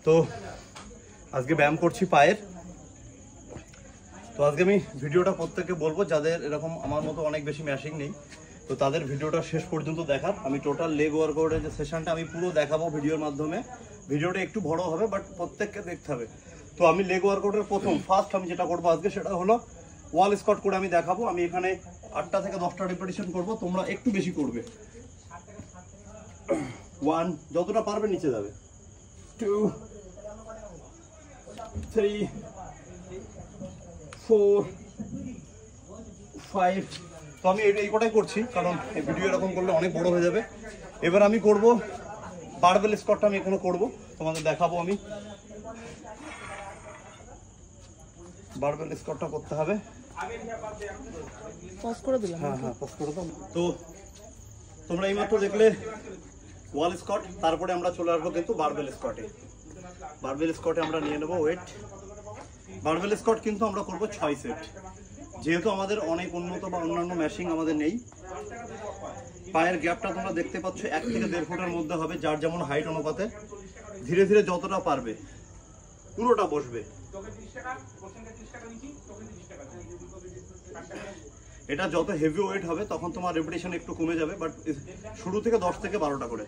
তো আজকে ব্যায়াম করছি পায়ের। তো আজকে আমি ভিডিওটা প্রত্যেককে বলবো যাদের এরকম আমার মতো অনেক বেশি ম্যাশিং নেই, তো তাদের ভিডিওটা শেষ পর্যন্ত দেখার। আমি টোটাল লেগ ওয়ার্কআউটের যে সেশনটা আমি পুরো দেখাবো ভিডিওর মাধ্যমে। ভিডিওটা একটু বড় হবে, বাট প্রত্যেককে দেখতে হবে। তো আমি লেগ ওয়ার্কআউটের ফার্স্ট আমি যেটা করবো আজকে সেটা হলো ওয়াল স্কোয়াট করে আমি দেখাবো। আমি এখানে 8টা থেকে 10টা রেপিটেশন করবো, তোমরা একটু বেশি করবে। 1, যতটা পারবে নিচে যাবে। 2, 3, 4, 5। তো আমি এই কটাই করছি, কারণ এই ভিডিও এরকম করলে অনেক বড় হয়ে যাবে। এবার আমি করব বারবেল স্কোয়াটটা, আমি এখনো করব, তোমাদের দেখাবো। আমি বারবেল স্কোয়াটটা করতে হবে। পজ করে দিলাম। হ্যাঁ, পজ করে দাও। তো তোমরা এইমাত্র দেখলে ওয়াল স্কোয়াট, তারপরে আমরা চলে আসবো কিন্তু বারবেল স্কোয়াটে। বারবেল স্কোয়াটে আমরা নিয়ে নেবো ওয়েট। বারবেল স্কোয়াট কিন্তু আমরা করবো 6 সেট, যেহেতু আমাদের অনেক উন্নত বা অন্যান্য ম্যাশিং আমাদের নেই। পায়ের গ্যাপটা তোমরা দেখতে পাচ্ছ 1 থেকে 1.5 ফুটের মধ্যে হবে, যার যেমন হাইট অনুপাতে। ধীরে ধীরে যতটা পারবে পুরোটা বসবে। এটা যত হেভি ওয়েট হবে তখন তোমার রেপিটেশন একটু কমে যাবে, বাট শুরু থেকে 10 থেকে 12টা করে।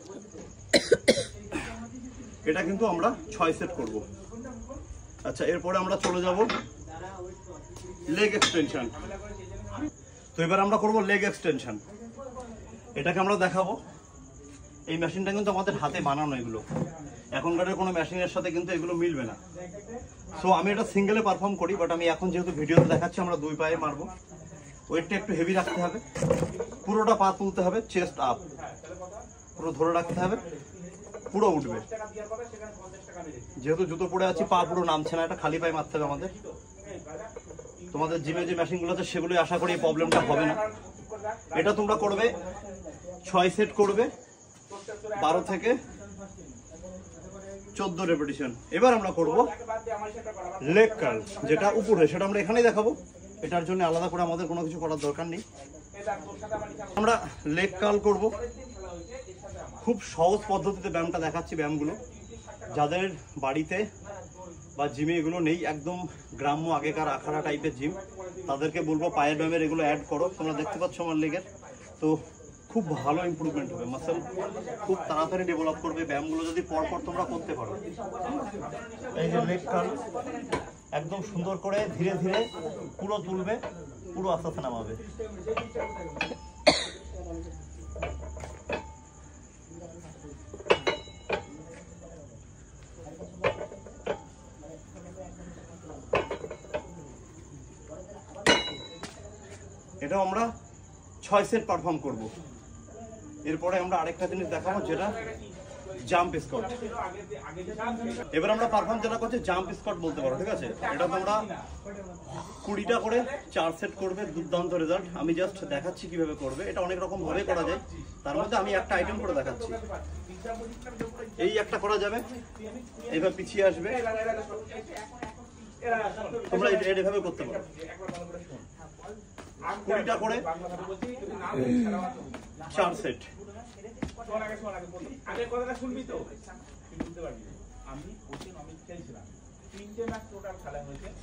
এটা কিন্তু আমরা 6 সেট করব। আচ্ছা, এরপরে আমরা চলে যাব লেগ এক্সটেনশন। তো এবার আমরা করব লেগ এক্সটেনশন। এটাকে আমরা দেখাবো। এই মেশিনটা কিন্তু আমাদের হাতে বানানো, এগুলো এখনকার কোনো মেশিনের সাথে কিন্তু এগুলো মিলবে না। সো আমি এটা সিঙ্গেলে পারফর্ম করি, বাট আমি এখন যেহেতু ভিডিওতে দেখাচ্ছি আমরা 2 পায়ে মারবো। ওয়েটটা একটু হেভি রাখতে হবে, পুরোটা পা তুলতে হবে, চেস্ট আপ পুরো ধরে রাখতে হবে, পুরো উঠবে। যেহেতু জুতো পরে আছি, পা পুরো নামছে না, এটা খালি পায়ে মারতে হবে আমাদের। তোমাদের জিমে যে মেশিনগুলো আছে সেগুলোই আশা করি এই প্রবলেমটা হবে না। এটা তোমরা করবে 6 সেট করবে, 12 থেকে 14 রেপিটেশন। এবার আমরা করব লেগ কার্ল, যেটা উপরে, সেটা আমরা এখানেই দেখাবো। এটার জন্য আলাদা করে আমাদের কোনো কিছু করার দরকার নেই। আমরা লেগ কার্ল করব। খুব সহজ পদ্ধতিতে ব্যায়ামটা দেখাচ্ছি। ব্যায়ামগুলো যাদের বাড়িতে বা জিমে এগুলো নেই, একদম গ্রাম্য আগেকার আখাড়া টাইপের জিম, তাদেরকে বলবো পায়ের ব্যায়ামের এগুলো অ্যাড করো। তোমরা দেখতে পাচ্ছ আমার লেগের, তো খুব ভালো ইমপ্রুভমেন্ট হবে। মাসল খুব তাড়াতাড়ি ডেভেলপ করবে ব্যায়ামগুলো যদি পরপর তোমরা করতে পারো। এই যে লেগ কার্ল একদম সুন্দর করে ধীরে ধীরে পুরো তুলবে, পুরো আস্তে আস্তে নামাবে। এটাও আমরা 6 সেট পারফর্ম করব। এরপরে আমরা আরেকটা জিনিস দেখাবো, যেটা জাম্প স্কোয়াট। এবার আমরা পারফর্ম যেটা করছি জাম্প স্কোয়াট বলতে পারো, ঠিক আছে? এটা তোমরা 20টা করে 4 সেট করবে, দুর্দান্ত রেজাল্ট। আমি জাস্ট দেখাচ্ছি কিভাবে করবে। এটা অনেক রকম ভাবে করা যায়, তার মধ্যে আমি একটা আইটেম করে দেখাচ্ছি। এই একটা করা যাবে, এইভাবে পিছিয়ে আসবে, তোমরা এইভাবে করতে পারো। 20টা করে 4 সেট।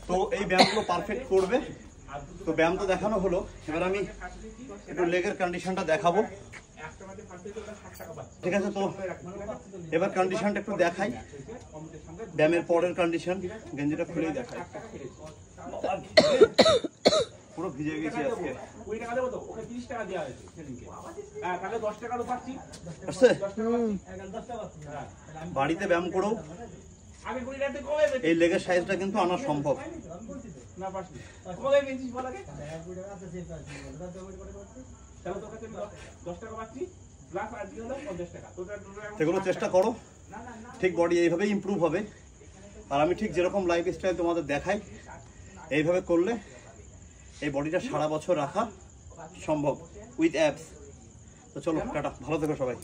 তো এই ব্যায়ামগুলো পারফেক্ট করবে। তো ব্যায়াম তো দেখানো হলো, এবার আমি একটু লেগের কন্ডিশনটা দেখাবো, ঠিক আছে? তো এবার কন্ডিশনটা একটু দেখাই, ব্যায়ামের পরের কন্ডিশন। গেঞ্জিটা খুলেই দেখাই, পুরো ভিজে গেছি আজকে। বাড়িতে ব্যায়াম করো, এই লেগের সাইজটা কিন্তু আনা সম্ভব। সেগুলো চেষ্টা করো, ঠিক বডি এইভাবেই ইমপ্রুভ হবে। আর আমি ঠিক যেরকম লাইফ স্টাইল তোমাদের দেখাই, এইভাবে করলে এই বডিটা সারা বছর রাখা সম্ভব উইথ অ্যাপস। তো চলো টাটা, ভালো থেকো সবাই।